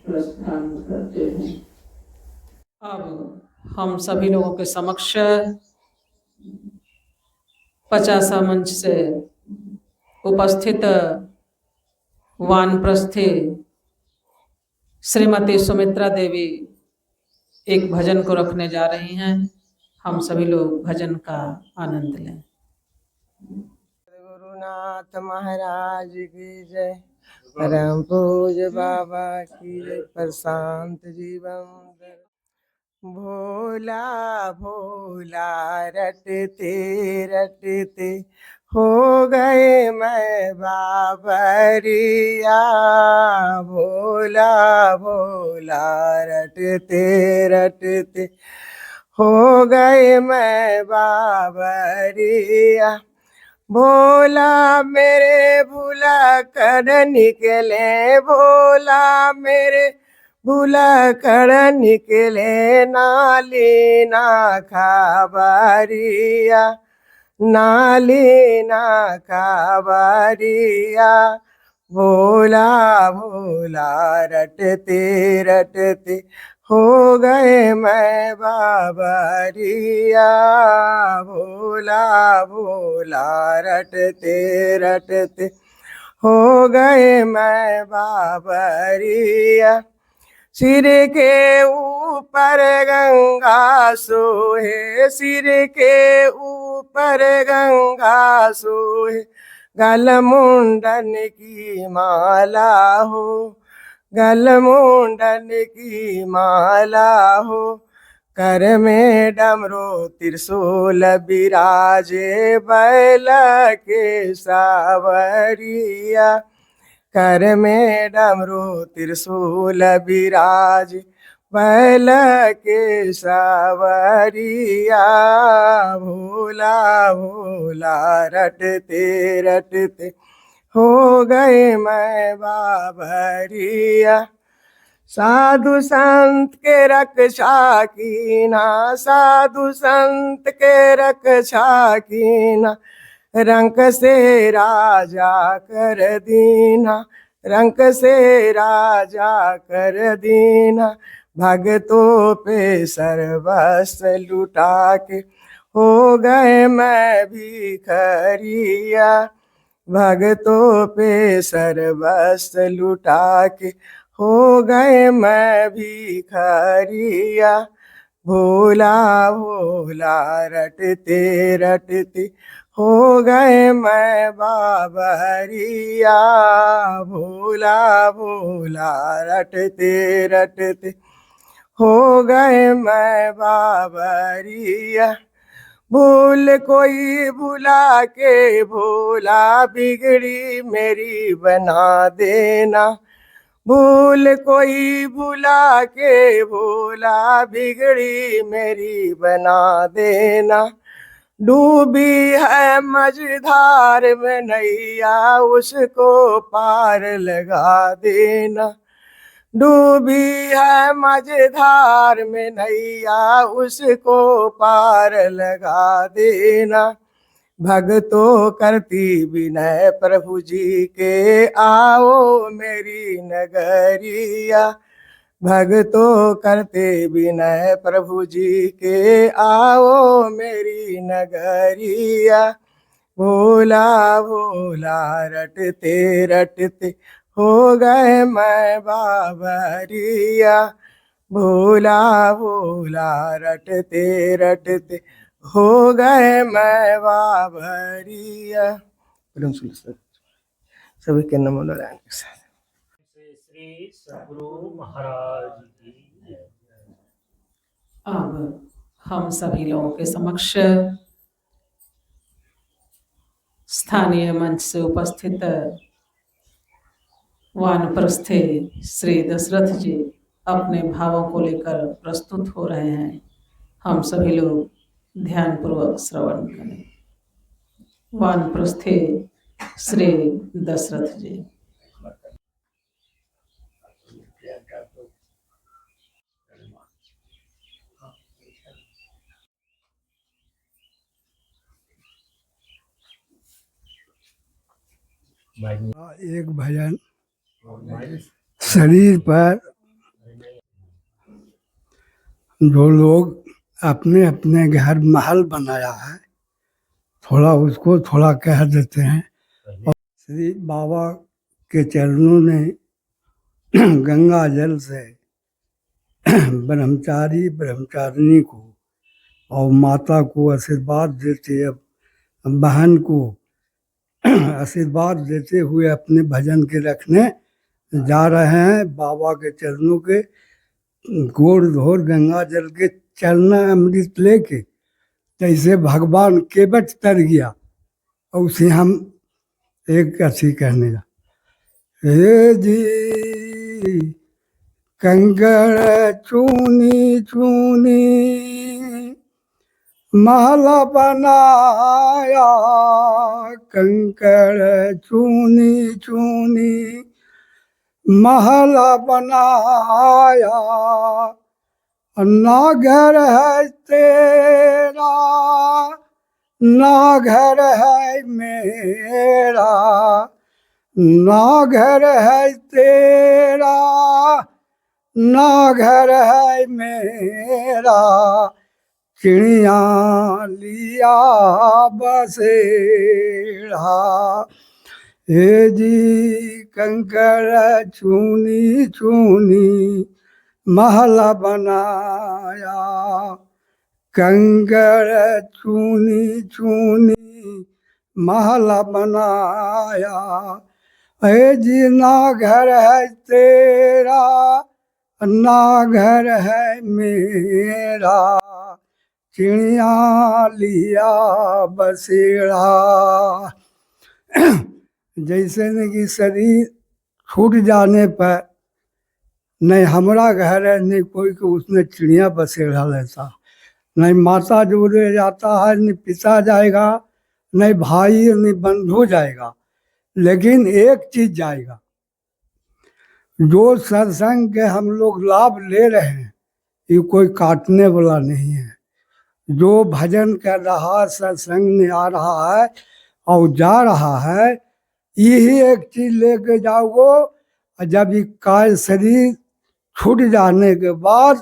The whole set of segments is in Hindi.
प्रस्थान करते हैं। अब हम सभी लोगों के समक्ष 50 मंच से उपस्थित वानप्रस्थी श्रीमती सुमित्रा देवी एक भजन को रखने जा रही हैं। हम सभी लोग भजन का आनंद लें। गुरुनाथ महाराज की जय, परम पूज्य बाबा की जय, प्रशांत जीवन। भोला भोला रटते रटते हो गए मैं बाबरिया, भोला भोला रटते रटते हो गए मैं बाबरिया। भोला मेरे भूला कर निकले, भोला मेरे भूला कर निकले, नाली ना खाबरिया, नाली ना खाबरिया। भोला भोला रटते रटते हो गए मैं बाबरिया, भोला भोला रटते रटते हो गए मैं बाबरिया। सिर के ऊपर गंगा सोहे, सिर के ऊपर गंगा सोहे, गल मुंडन की माला हो, गल मुंडन की माला हो। कर में डमरू त्रिशूल विराजे, बैल के सावरिया। कर में डमरू त्रिशूल विराज, बैल के सावरिया। भोला भोला रटते रटते हो गए मैं बाबरिया। साधु संत के रक्षा कीना, साधु संत के रक्षा कीना, रंक से राजा कर दीना, रंक से राजा कर दीना। भगतों पे सर्वस्व लुटा के हो गए मैं भिखरिया, भगतों पे सर्वस्व लुटा के हो गए मैं भिखरिया। भोला भोला रटते रटते हो गए मैं बाबरिया, भोला भोला रटते रटते हो गए मैं बाबरिया। भूल कोई भुला के भोला बिगड़ी मेरी बना देना, भूल कोई भुला के भोला बिगड़ी मेरी बना देना। डूबी है मझधार में नैया, उसको पार लगा देना, डूबी है मझधार में नैया, उसको पार लगा देना। भक्तों करती विनय प्रभु जी के, आओ मेरी नगरिया। भक्तों करते विनय प्रभु जी के, आओ मेरी नगरिया। भोला भोला रटते रटते हो गए मैं बाबरिया, भोला भोला रटते रटते हो गए मैं बाबरिया। सभी के नमो नारायण के साथ श्री सद्गुरु महाराज की जय। अब हम सभी लोगों के समक्ष स्थानीय मंच से उपस्थित वानप्रस्थी श्री दशरथ जी अपने भावों को लेकर प्रस्तुत हो रहे हैं। हम सभी लोग ध्यानपूर्वक श्रवण करें। वानप्रस्थी श्री दशरथ जी। एक भजन शरीर पर जो लोग अपने अपने घर महल बनाया है, थोड़ा उसको थोड़ा कह देते हैं। श्री बाबा के चरणों ने गंगा जल से ब्रह्मचारी ब्रह्मचारिणी को और माता को आशीर्वाद देते, अब बहन को आशीर्वाद देते हुए अपने भजन के रखने जा रहे हैं। बाबा के चरणों के गोड़ धोर गंगा जल के चलना अमृत लेके, जैसे भगवान केवट तर गया और उसे हम एक अच्छी कहने का, हे जी कंकड़ चूनी चूनी महला बनाया, कंकड़ चूनी चूनी महला बनाया, ना घर है तेरा ना घर है मेरा, ना घर है तेरा ना घर है मेरा, चिड़िया लिया बसेरा। हे जी कंकड़ चूनी चूनी महला बनाया, कंकड़ चूनी चूनी महला बनाया, हे जी ना घर है तेरा ना घर है मेरा, चिड़िया लिया बसेरा। जैसे न कि शरीर छूट जाने पर नहीं हमारा घर है नहीं कोई को उसमें चिड़िया बसेरा लेता, नहीं माता जोड़े जाता है नहीं पिता जाएगा नहीं भाई नहीं बंधु जाएगा, लेकिन एक चीज जाएगा, जो सत्संग के हम लोग लाभ ले रहे हैं ये कोई काटने वाला नहीं है। जो भजन कर रहा सत्संग में आ रहा है और जा रहा है, यही एक चीज लेके जाओगे। जब ये काय शरीर छूट जाने के बाद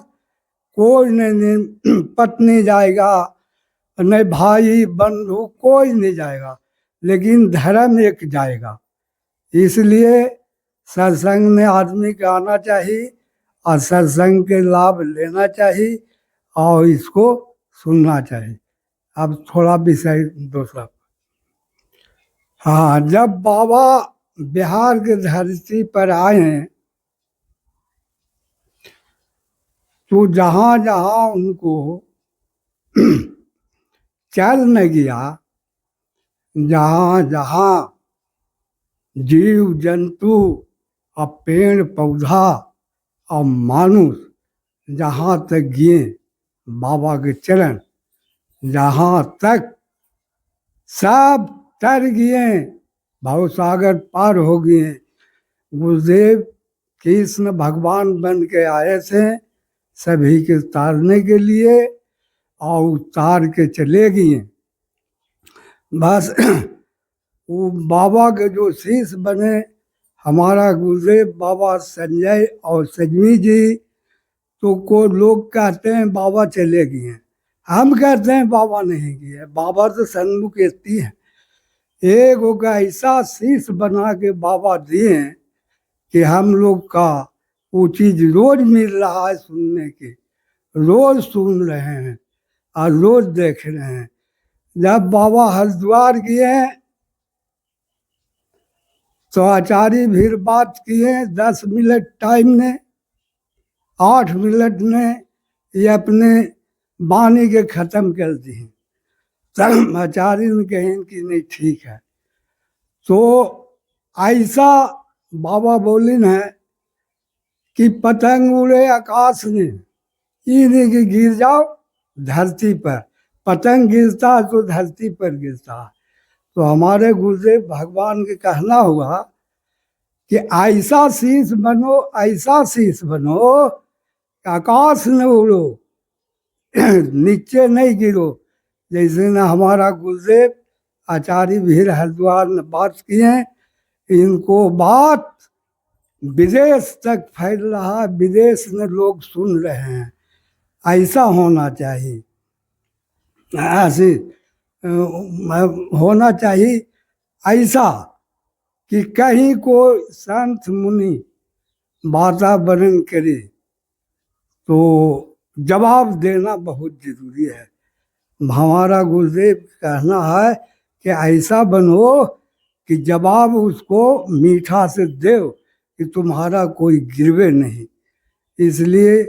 कोई नहीं पत्नी जाएगा नहीं भाई बंधु कोई नहीं जाएगा, लेकिन धर्म एक जाएगा। इसलिए सत्संग में आदमी को आना चाहिए और सत्संग के लाभ लेना चाहिए और इसको सुनना चाहिए। अब थोड़ा विषय दूसरा, हाँ, जब बाबा बिहार की धरती पर आए हैं तो जहाँ जहाँ उनको चल न गया, जहाँ जहाँ जीव जंतु और पेड़ पौधा और मानुष जहाँ तक गए बाबा के चरण, जहाँ तक सब तर गए, भवसागर पार हो गए। गुरुदेव कृष्ण भगवान बन के आए थे सभी के उतारने के लिए और उतार के चले गए। बस वो बाबा के जो शिष्य बने हमारा गुरुदेव बाबा संजय और सजमी जी, तो को लोग कहते हैं बाबा चले गए, हम कहते हैं बाबा नहीं गए, बाबा तो सन्मुख एती है। एक का ऐसा शीश बना के बाबा दिए कि हम लोग का वो चीज रोज मिल रहा है सुनने की, रोज सुन रहे हैं और रोज देख रहे हैं। जब बाबा हरिद्वार गए तो आचार्य भीड़ बात किए 10 मिनट टाइम ने, 8 मिनट ने ये अपने वाणी के ख़त्म कर दिए। तब आचार्य ने कहें कि नहीं ठीक है। तो ऐसा बाबा बोले है कि पतंग उड़े आकाश में, ये नहीं कि गिर जाओ धरती पर, पतंग गिरता है तो धरती पर गिरता है। तो हमारे गुरुदेव भगवान के कहना हुआ कि ऐसा शीश बनो, ऐसा शीश बनो, आकाश न उड़ो नीचे नहीं गिरो। जैसे न हमारा गुरुदेव आचार्य भीर हरिद्वार ने बात किए, इनको बात विदेश तक फैल रहा है, विदेश में लोग सुन रहे हैं। ऐसा होना चाहिए, ऐसे होना चाहिए ऐसा कि कहीं को संत मुनि वातावरण करे तो जवाब देना बहुत जरूरी है। हमारा गुरुदेव कहना है कि ऐसा बनो कि जवाब उसको मीठा से दो कि तुम्हारा कोई गिरवे नहीं। इसलिए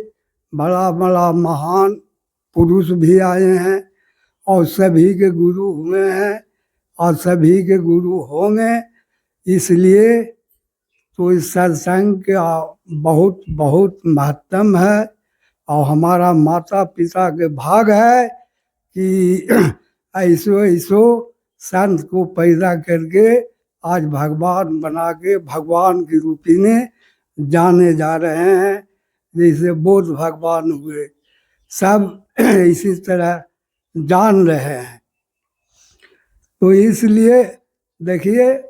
बड़ा बड़ा महान पुरुष भी आए हैं और सभी के गुरु हुए हैं और सभी के गुरु होंगे। इसलिए तो इस सत्संग का बहुत बहुत महत्व है और हमारा माता पिता के भाग है कि ऐसो ऐसो संत को पैदा करके आज भगवान बना के भगवान की रूपी में जाने जा रहे हैं। जैसे बुद्ध भगवान हुए, सब इसी तरह जान रहे हैं। तो इसलिए देखिए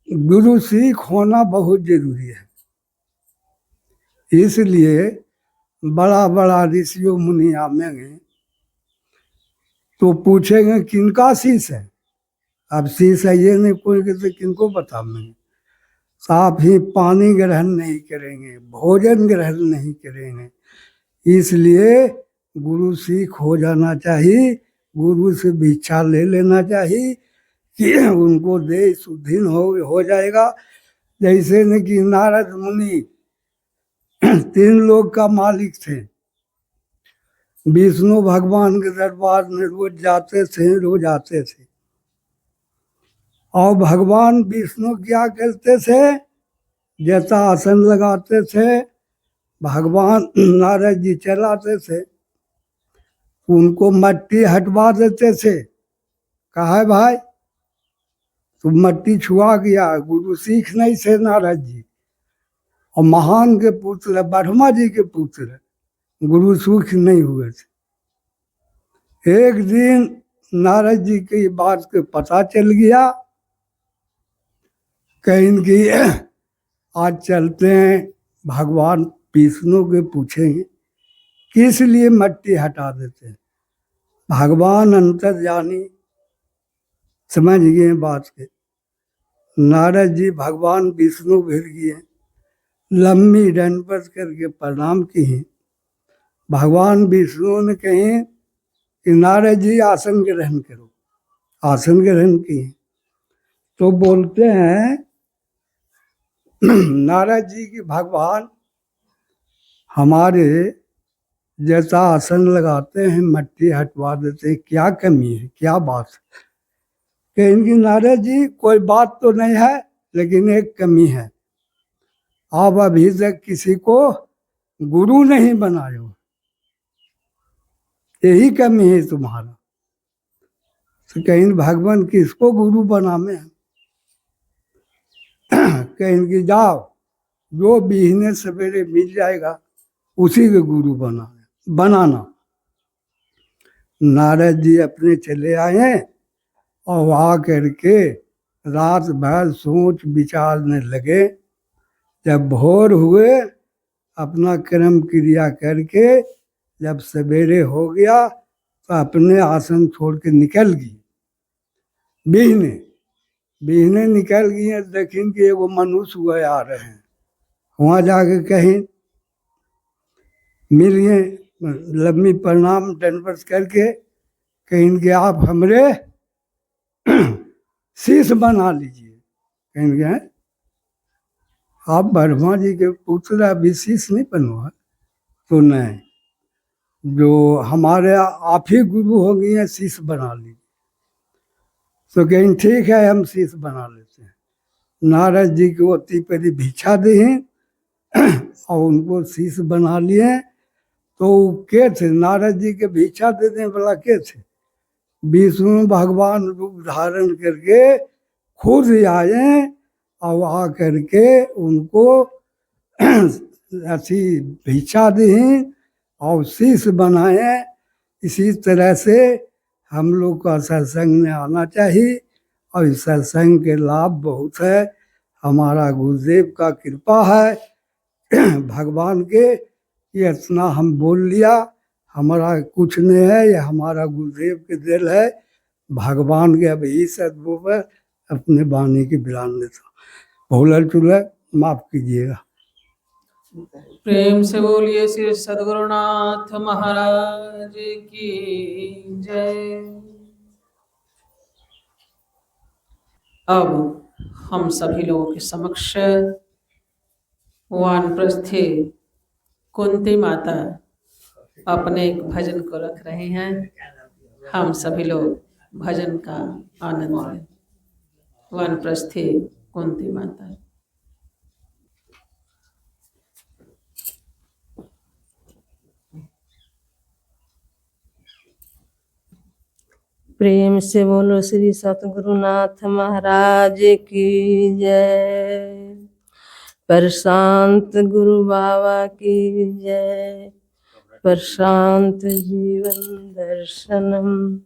गुरु सीख होना बहुत जरूरी है। इसलिए बड़ा बड़ा ऋषियों मुनि आवेंगे तो पूछेंगे किनका शीश है। अब शीश है ये नहीं कोई तो किनको बताएंगे। साफ ही पानी ग्रहण नहीं करेंगे, भोजन ग्रहण नहीं करेंगे। इसलिए गुरु सीख हो जाना चाहिए, गुरु से भिक्षा ले लेना चाहिए कि उनको दे शुद्धिन हो जाएगा। जैसे न कि नारद मुनि 3 लोग का मालिक थे। विष्णु भगवान के दरबार में रोज जाते थे और भगवान विष्णु क्या करते थे, जैसा आसन लगाते थे भगवान नारद जी चलाते थे, उनको मट्टी हटवा देते थे। कहा है भाई तुम मट्टी छुआ गया। गुरु सीख नहीं थे नारद जी और महान के पुत्र ब्रह्मा जी के पुत्र, गुरु सूख नहीं हुए थे। एक दिन नारद जी की बात के पता चल गया, कहीं की आज चलते हैं भगवान विष्णु के पूछेंगे किस लिए मट्टी हटा देते हैं। भगवान अंतर्यामी समझ गए बात के। नारद जी भगवान विष्णु भिड़ गए, लम्बी दंडवत करके प्रणाम किए। भगवान विष्णु ने कहे कि नारद जी आसन ग्रहण करो। आसन ग्रहण किए तो बोलते हैं नारद जी की भगवान हमारे जैसा आसन लगाते हैं मट्टी हटवा देते हैं, क्या कमी है, क्या बात है। कहेंगे नारद जी कोई बात तो नहीं है लेकिन एक कमी है, आप अभी तक किसी को गुरु नहीं बनाए हो, यही कमी है तुम्हारा। तो कहीं भगवान किसको गुरु बनावे हैं। कहेंगे जाओ जो बीहने सवेरे मिल जाएगा उसी के गुरु बनाना। नारद जी अपने चले आए और आ करके रात भर सोच विचारने लगे। जब भोर हुए अपना कर्म क्रिया करके जब सवेरे हो गया तो अपने आसन छोड़ के निकल गई। बीहने निकल गई, देखें कि एगो मनुष्य हुए आ रहे हैं। वहाँ जाके कहीं मिल गए, लम्बी प्रणाम दंडवत करके कहीं कि आप हमरे शीश बना लीजिए। कहेंगे आप ब्रह्मा जी के पुत्र अभी शीश नहीं बनवा। तो नहीं, जो हमारे आप ही गुरु हो गए हैं शीश बना लीजिए। तो कहीं ठीक है हम शीश बना लेते हैं। नारद जी को अति पहले भिक्षा दी और उनको शीश बना लिए। तो के थे नारद जी के भिक्षा देने वाला के थे, विष्णु भगवान रूप धारण करके खुद आए और आ करके उनको ऐसी भिक्षा दी और शीश बनाए। इसी तरह से हम लोग का सत्संग में आना चाहिए और इस सत्संग के लाभ बहुत है। हमारा गुरुदेव का कृपा है भगवान के ये इतना हम बोल लिया, हमारा कुछ नहीं है, ये हमारा गुरुदेव के दिल है। भगवान के अब यही सदबों पर अपने वाणी की विराम देता हूँ। भूलल चुलल माफ कीजिएगा। प्रेम से बोलिए श्री सद्गुरुनाथ महाराज की जय। अब हम सभी लोगों के समक्ष वानप्रस्थी कुंती माता अपने एक भजन को रख रहे हैं। हम सभी लोग भजन का आनंद लें। वानप्रस्थी कुंती माता। प्रेम से बोलो श्री सतगुरुनाथ महाराज की जय। प्रशांत गुरु बाबा की जय। प्रशांत जीवन दर्शनम।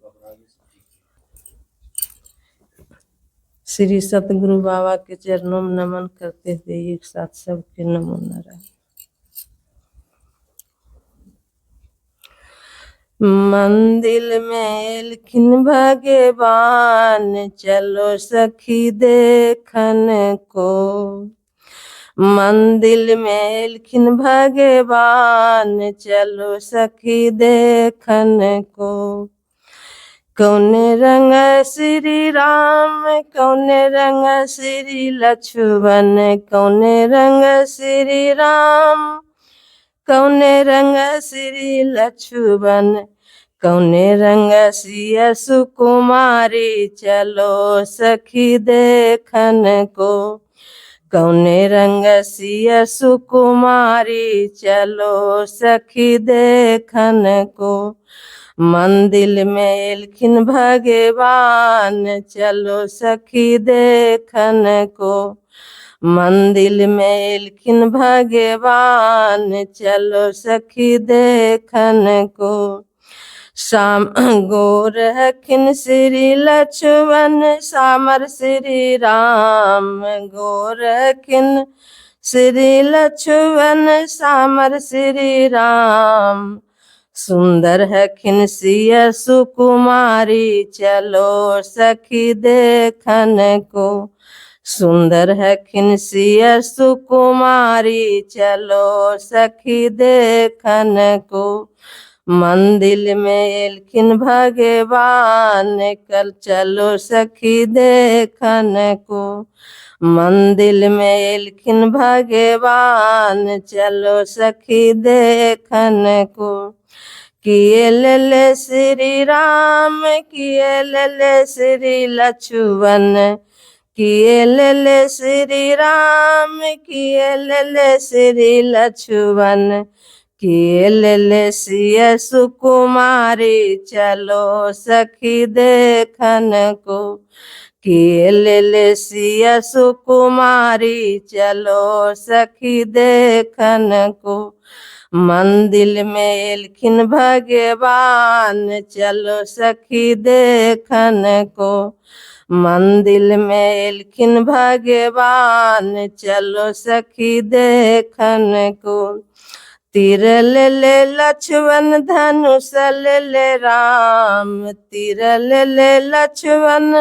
श्री सतगुरु बाबा के चरणों में नमन करते हुए एक साथ सबके नमो नारायण। मंदिर में एलखिन भगवान चलो सखी देखन को। मंदिर में एलखिन भगवान चलो सखी देखन को। कौने रंग श्री राम कौने रंग श्री लक्ष्मण। कौने रंग श्री राम कौने रंग श्री लक्ष्मण। कौने रंग सिया सुकुमारी चलो सखी देखन को। कौने रंग सिया सुकुमारी चलो सखी देखन को। मंदिर में एलखिन भगवान चलो सखी देखन को। मंदिर में एलखिन भगवान चलो सखी देखन को। शाम गोर हखिन श्री लक्ष्मण सामर श्री राम। गोर हखिन श्री लक्ष्मण सामर श्री राम। सुंदर हखिन सिया सुकुमारी चलो सखी देखन को। सुंदर हखिन सिया सुकुमारी चलो सखी देखन को। मंदिर में एलखिन भगवान कल चलो सखी देखन को। मंदिर में एलखिन भगवान चलो सखी देखन को। किए ले श्री राम किए ले श्री लक्ष्मण। किए ले श्री राम किए ले श्री लक्ष्मण। किए ले सिया सुकुमारी चलो सखी देखन को। किए ले सिया सुकुमारी चलो सखी देखन को। मंदिर में एलखिन भगवान चलो सखी देखन को। मंदिर में एलखिन भगवान चलो सखी देखन को। तीर ले लक्ष्मण धनुष ले राम। तीर ले लक्ष्मण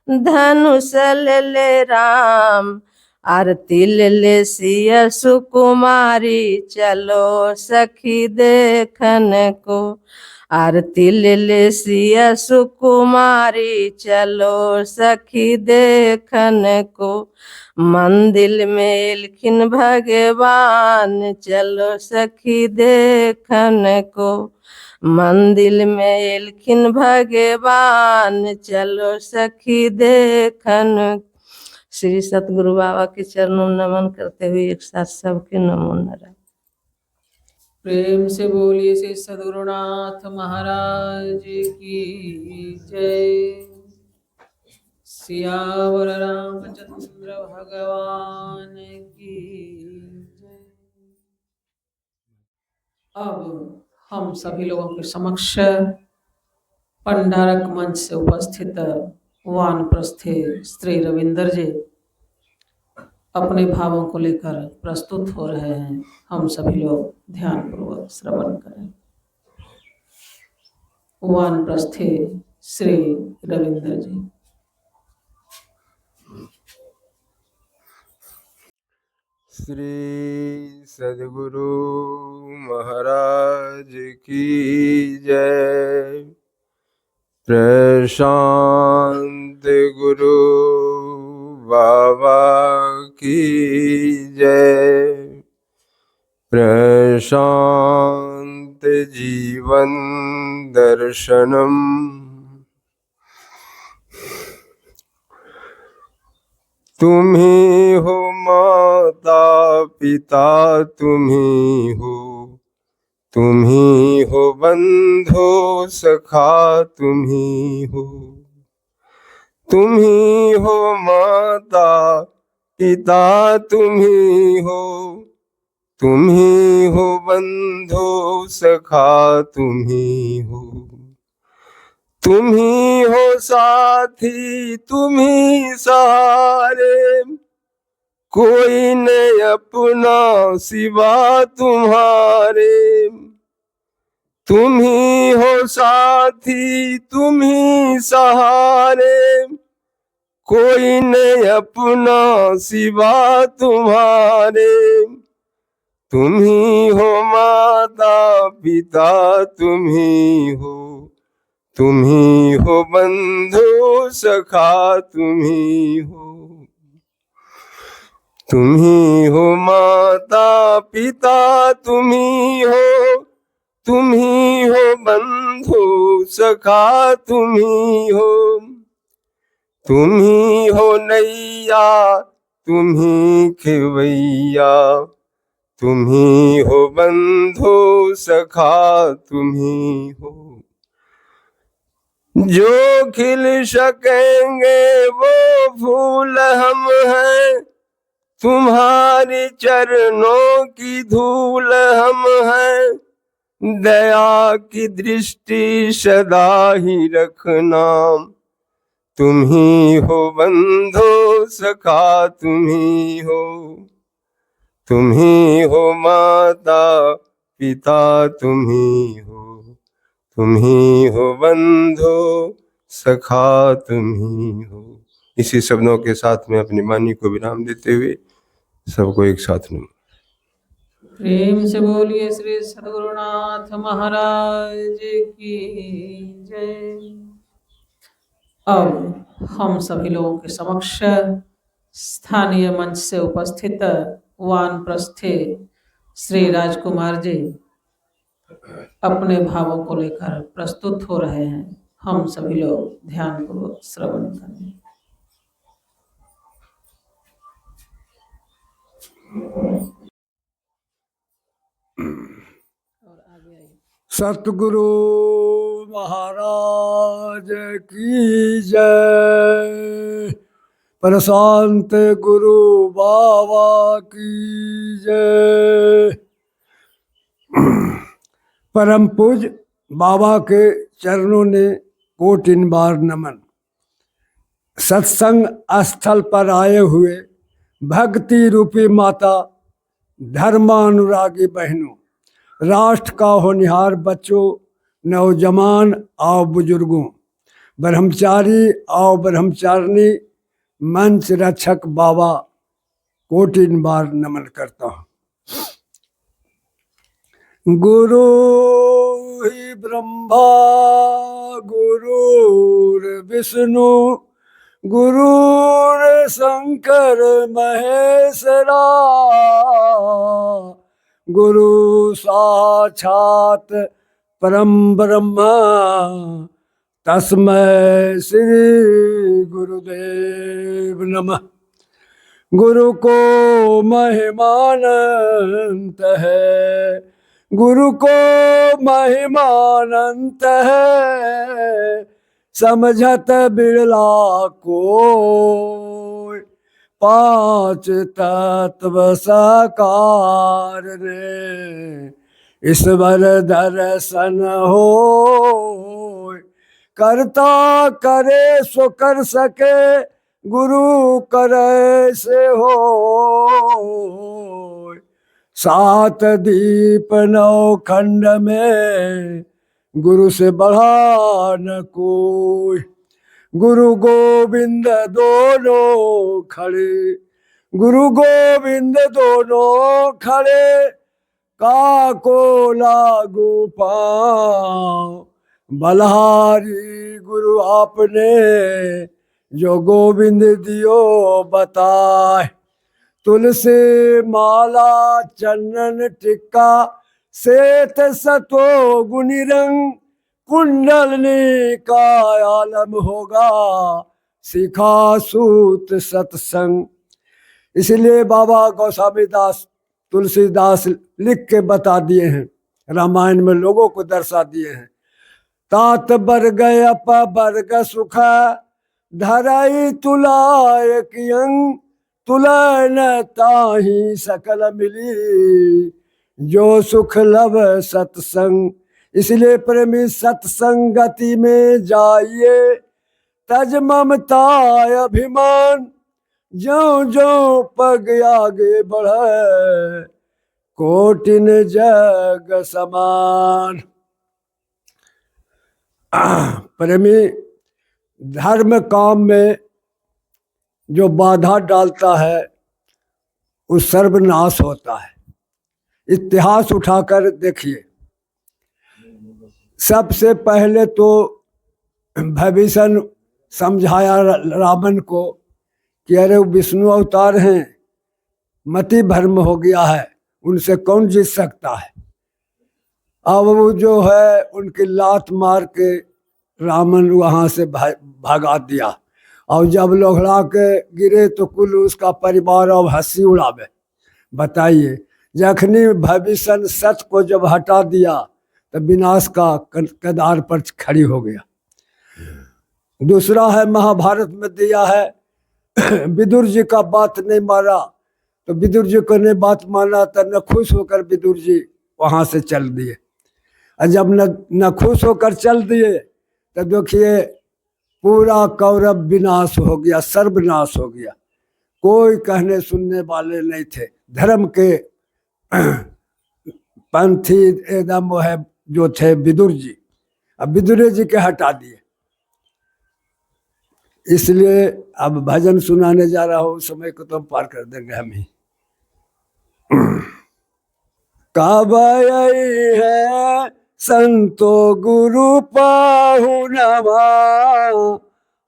धनुष ले राम। आरती ले सिया सुकुमारी चलो सखी देखन को। आरती ले सिया सुकुमारी चलो सखी देखन को। मंदिर में एलखिन भगवान चलो सखी देखन को। मंदिर में एलखिन भगवान चलो सखी देखन। श्री सतगुरु बाबा के चरणों में नमन करते हुए एक साथ सबके नमो नारायण। प्रेम से बोलिए श्री सद्गुरुनाथ महाराज की जय। सियावर रामचंद्र भगवान की जय। अब हम सभी लोगों के समक्ष पंडारक मंच से उपस्थित वानप्रस्थे श्री रविंदर जी अपने भावों को लेकर प्रस्तुत हो रहे हैं। हम सभी लोग ध्यानपूर्वक श्रवण करें। वानप्रस्थी श्री रविंद्र जी। श्री सद्गुरु महाराज की जय। प्रशांत गुरु बाबा की जय। प्रशांत जीवन दर्शनम। तुम्ही हो माता पिता, तुम्ही हो बंधु सखा, तुम्ही हो माता पिता, तुम्ही हो बंधु सखा, तुम्ही हो साथी, तुम्ही सहारे, कोई नहीं अपना सिवा तुम्हारे। तुम्ही हो साथी, तुम्ही सहारे, कोई नहीं अपना सिवा तुम्हारे। तुम्ही हो माता पिता, तुम्ही हो बंधु सखा, तुम्ही हो माता पिता, तुम्ही हो बंधु सखा, तुम्ही हो नैया, तुम्ही खेवैया, तुम्ही हो बंधु सखा, तुम्ही हो। जो खिल सकेंगे वो फूल हम हैं, तुम्हारी चरणों की धूल हम हैं। दया की दृष्टि सदा ही रखना, तुम्ही हो बंधु सखा, तुम्ही हो माता पिता, तुम्ही हो बंधु सखा, तुम्ही हो। इसी शब्दों के साथ में अपनी वाणी को विराम देते हुए सबको एक साथ नमन। प्रेम से बोलिए श्री सद्गुरुनाथ महाराज की जय। अब हम सभी लोगों के समक्ष स्थानीय मंच से उपस्थित वानप्रस्थी श्री राजकुमार जी अपने भावों को लेकर प्रस्तुत हो रहे हैं। हम सभी लोग ध्यानपूर्वक श्रवण करें। सतगुरु महाराज की जय। प्रशांत गुरु बाबा की जय। परम पूज्य बाबा के चरणों ने कोटिन बार नमन। सत्संग स्थल पर आए हुए भक्ति रूपी माता, धर्मानुरागी बहनों, राष्ट्र का होनहार बच्चों, नौजवान और बुजुर्गों, ब्रह्मचारी और ब्रह्मचारिणी, मंच रक्षक बाबा, कोटिन बार नमन करता हूँ। गुरु ही ब्रह्मा गुरुर्विष्णु गुरुर्शंकर महेश्वरा, गुरु साक्षात परम ब्रह्म तस्मै श्री गुरुदेव नमः। गुरु को महिमानंत है, गुरु को महिमानंत है, समझत बिरला को पांच तत्व साकार रे, ईश्वर दर्शन हो, करता करे सो कर सके, गुरु करे से हो, सात दीप नौ खंड में गुरु से बढ़ा न कोई। गुरु गोविंद दोनों खड़े, गुरु गोविंद दोनों खड़े, काको लागू पाँव। बलहारी गुरु आपने जो गोविंद दियो बताए। तुलसी माला चंदन टिक्का सेत सतो गुनी रंग, कुंडलनी का आलम होगा सिखा सूत सत्संग। इसलिए बाबा गोस्वामी दास तुलसीदास लिख के बता दिए हैं, रामायण में लोगों को दर्शा दिए हैं। तात वर्ग अप वर्ग सुख, धराई तुलाय कियंग, तुलय न ताही सकल मिली, जो सुख लव सत्संग। इसलिए प्रेमी सत्संगति में जाइए, तज ममता अभिमान, जो जो पग आगे बढ़े, कोटिन जग समान। प्रेमी धर्म काम में जो बाधा डालता है वो सर्वनाश होता है। इतिहास उठाकर देखिए, सबसे पहले तो भविष्य समझाया रावण को कि अरे विष्णु अवतार हैं, मति भ्रम हो गया है, उनसे कौन जीत सकता है। अब वो जो है उनकी लात मार के रावण वहां से भगा दिया, और जब लोहड़ा के गिरे तो कुल उसका परिवार अब हंसी उड़ावे। बताइए, जखनी भविष्य सत्य को जब हटा दिया तो विनाश का कदार पर खड़ी हो गया। दूसरा है महाभारत में दिया है, विदुर जी का बात नहीं मारा तो विदुर जी को ने बात माना तो न खुश होकर विदुर जी वहां से चल दिए। और जब न खुश होकर चल दिए तो देखिए पूरा कौरव विनाश हो गया, सर्वनाश हो गया। कोई कहने सुनने वाले नहीं थे। धर्म के पंथी एकदम वो है जो थे विदुर जी, अब विदुर जी के हटा दिए। इसलिए अब भजन सुनाने जा रहा हूँ, समय को तो पार कर देंगे हम ही। कब है संतो गुरु पाहुनमा,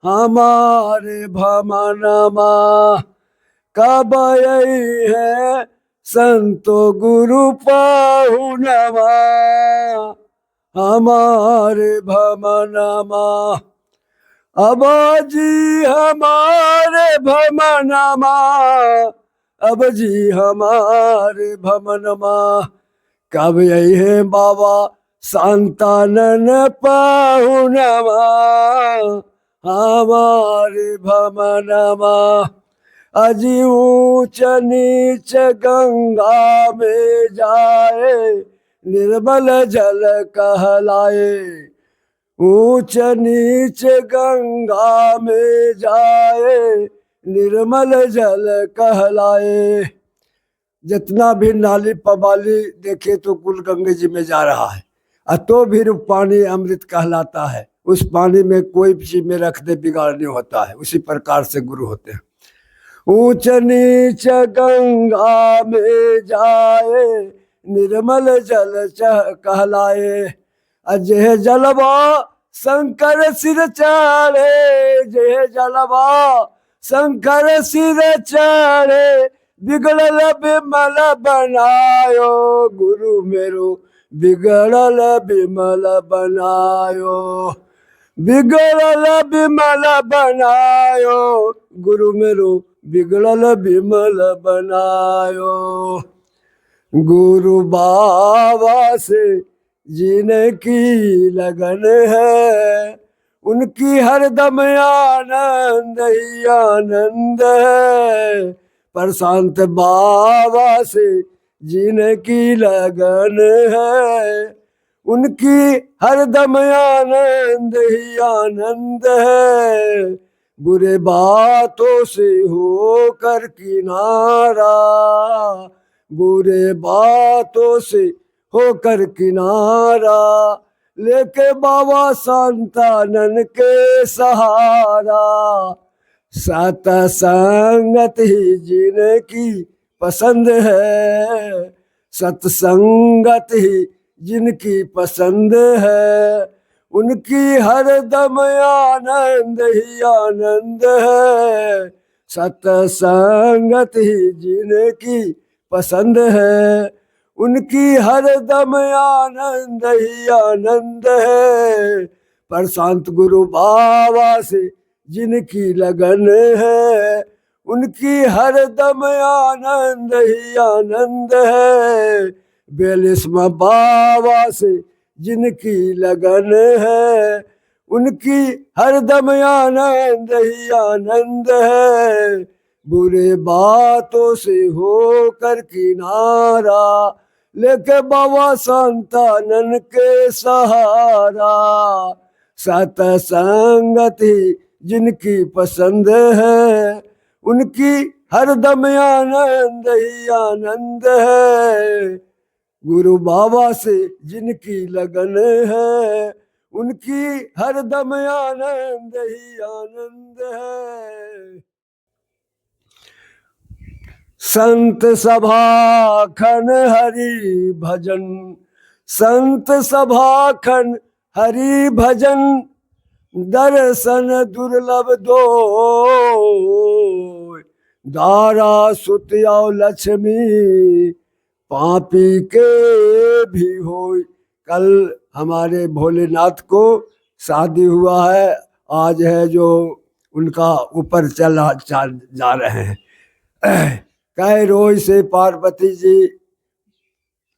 हमारे भमनमा। कब है संतो गुरु पाहुनमा, हमारे भमनमा। अब जी हमारे भमनमा, अब जी हमारे भमनमा। कब यही है बाबा संतानन पाहुनमा, हमारे भमनमा। अजी ऊंच नीच गंगा में जाए, निर्मल जल कहलाए। ऊंच नीच गंगा में जाए, निर्मल जल कहलाए। जितना भी नाली पबाली देखे तो कुल गंगे जी में जा रहा है, तो भी पानी अमृत कहलाता है। उस पानी में कोई चीज में रख दे बिगाड़ नहीं होता है। उसी प्रकार से गुरु होते हैं। ऊंच नीच गंगा में जाए, निर्मल जल कहलाए। अजय जलवा शंकर सिर चाड़े, जय जलवा शंकर सिर चाड़े। बिगड़ल बिमल बनायो, गुरु मेरो बिगड़ल बिमल बनायो। बिगड़ल बिमल बनायो, गुरु मेरो बिगड़ल बिमल बनायो। गुरु बाबा से जीने की लगन है, उनकी हरदम आनंद ही आनंद है। प्रशांत बाबा से जीने की लगन है, उनकी हरदम आनंद ही आनंद है। बुरे बातों से होकर किनारा, बुरे बातों से होकर किनारा, लेके बाबा संतानन के सहारा। सतसंगत ही जिनकी पसंद है, सत्संगत ही जिनकी पसंद है, उनकी हर दम आनंद ही आनंद है। सत्संगत ही जिनकी पसंद है, उनकी हर दम आनंद ही आनंद है। पर शांत गुरु बाबा से जिनकी लगन है, उनकी हर दम आनंद ही आनंद है। 42वां बाबा से जिनकी लगन है, उनकी हर दम आनंद ही आनंद है। बुरे बातों से होकर किनारा, लेके बाबा संतानन के सहारा। सतसंगत ही जिनकी पसंद है, उनकी हर दम आनंद ही आनंद है। गुरु बाबा से जिनकी लगन है, उनकी हर दम आनंद ही आनंद है। संत सभा खन हरि भजन, संत सभा खन हरि भजन, दर्शन दुर्लभ दो, दारा सुतिया लक्ष्मी पापी के भी हो। कल हमारे भोलेनाथ को शादी हुआ है, आज है जो उनका ऊपर जा रहे हैं। कई रोज से पार्वती जी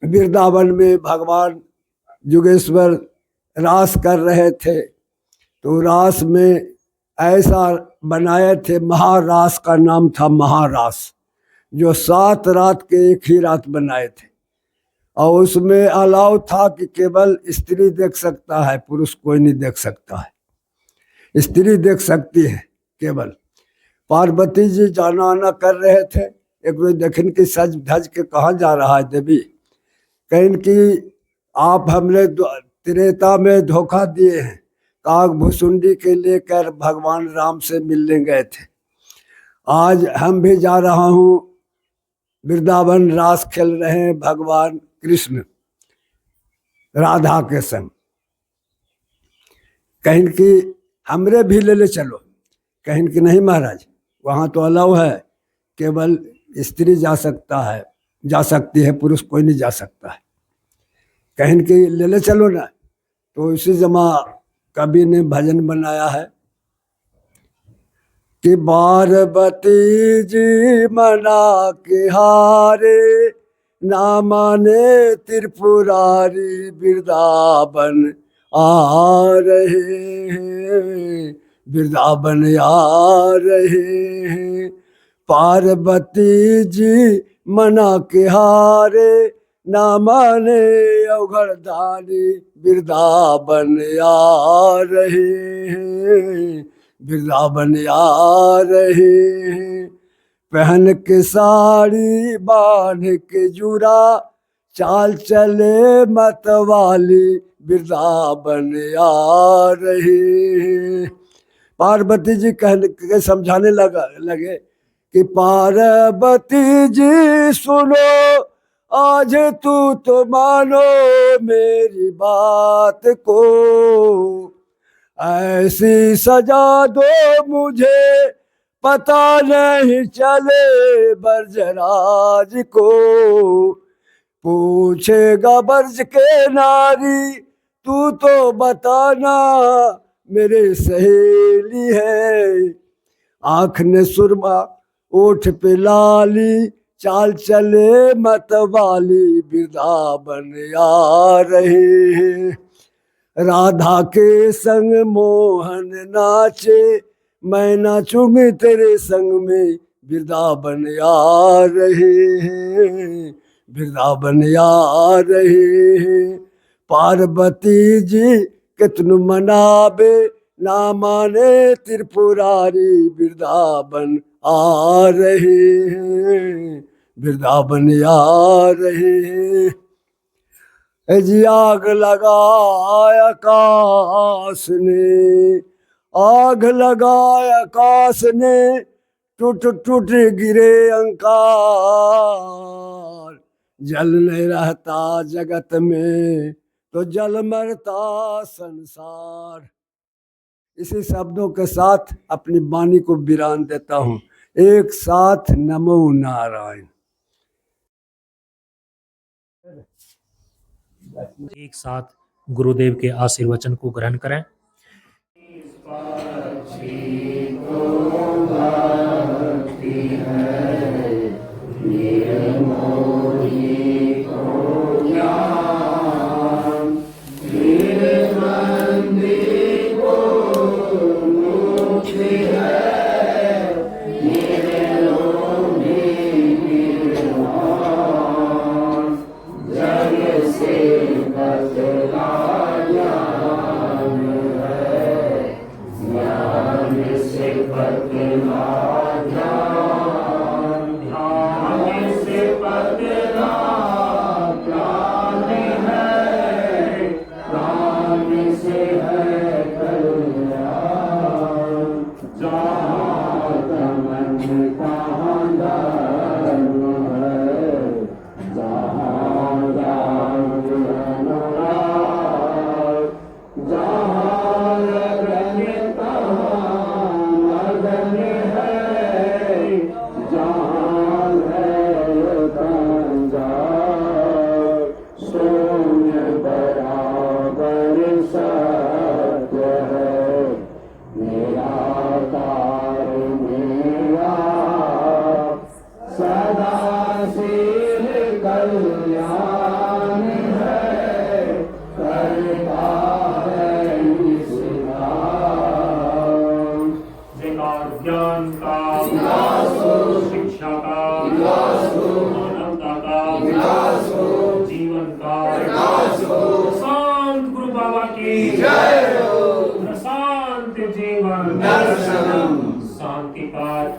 वृंदावन में भगवान जुगेश्वर रास कर रहे थे, तो रास में ऐसा बनाए थे, महारास का नाम था महारास, जो 7 रात के एक ही रात बनाए थे। और उसमें अलाउ था कि केवल स्त्री देख सकता है, पुरुष कोई नहीं देख सकता है, स्त्री देख सकती है केवल। पार्वती जी जाना आना कर रहे थे, एक रोज देखन की सज धज के कहाँ जा रहा है देवी, कहीं कि आप हमने त्रेता में धोखा दिए हैं, काग भुसुंडी के लेकर भगवान राम से मिलने गए थे। आज हम भी जा रहा हूँ, वृंदावन रास खेल रहे हैं भगवान कृष्ण राधा के संग, कहीं कि हमरे भी ले चलो, कहीं कि नहीं महाराज वहाँ तो अलाउ है, केवल स्त्री जा सकता है, जा सकती है, पुरुष कोई नहीं जा सकता है, कहीं कि ले चलो ना। तो इसी जमा कवि ने भजन बनाया है कि पार्वती जी मना के हारे, ना माने त्रिपुरारी वृंदावन आ रहे हैं, वृंदावन आ रहे हैं। पार्वती जी मना के हारे, ना माने अवघड़दानी वृंदावन आ रहे हैं, वृंदावन आ रहे हैं। पहन के साड़ी बांध के जूरा, चाल चले मतवाली वृंदावन आ रहे हैं। पार्वती जी कहने समझाने लगे कि पार्वती जी सुनो, आज तू तो मानो मेरी बात को, ऐसी सजा दो मुझे पता नहीं चले ब्रजराज को। पूछेगा ब्रज के नारी, तू तो बताना मेरे सहेली है। आँख ने सुरमा ओठ पे लाली, चाल चले मतवाली वृंदावन आ रहे हैं। राधा के संग मोहन नाचे, मैं नाचूंगी तेरे संग में, वृंदावन आ रहे हैं, वृंदावन आ रहे हैं। पार्वती जी कितनु मनावे, ना माने त्रिपुरारी वृंदावन आ रहे हैं, वृंदावन आ रहे हैं। जी आग लगाया आकाश ने, आग लगाया आकाश ने, टूट टूट गिरे अंकार। जल नहीं रहता जगत में तो जल मरता संसार। इसी शब्दों के साथ अपनी वाणी को विराम देता हूँ। एक साथ नमो नारायण। एक साथ गुरुदेव के आशीर्वचन को ग्रहण करें। ज्ञान का, शिक्षा का, मानवता का, जीवन का, शांत गुरु बाबा की शांत जीवन, शांति पाठ,